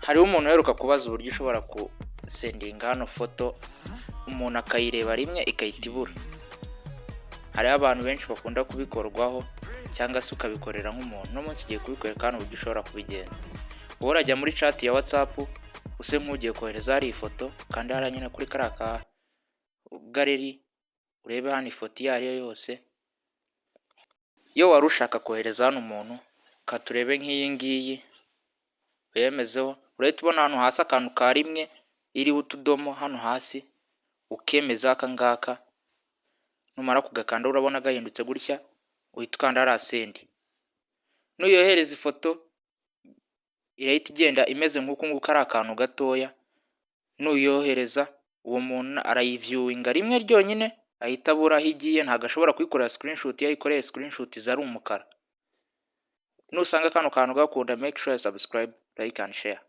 Hariho umuntu uheruka kubaza uburyo ushobora gusendinga hano foto umuntu akayireba rimwe igahita ibura. Hariho abantu benshi bakunda kubikorwaho cyangwa se ukabikorera nk'umuntu. No munsi ugiye kubikwereka hano uburyo ushobora kubigenza. Wowe urajya muri chat ya WhatsApp use nk'ugiye kohereza hari ifoto kandi hariya nyine kuri kariya ka galeri urebe hano ifoto iyo ari yo yose. Iyo wari ushaka kohereza hano umuntu katurebe nk'iyi ngiyi uyemezeho, urahita ubona hano hasi akantu ka rimwe iriho utudomo hano hasi ukemeza aka ngaka. Numara kugakanda urabona gahindutse gutya, uhita ukanda hariya sendi. Nuyohereza ifoto irahita igenda imeze nk'uku nguku ari akantu gatoya. Nuyohereza uwo muntu arayiviewinga rimwe ryonyine ahita abura aho igiye, ntabwo ashobora kuyikorera screenshot. Iyo ayikoreye screenshot ari umukara. Nusanga kano kantu gakunda, make sure you subscribe, like and share.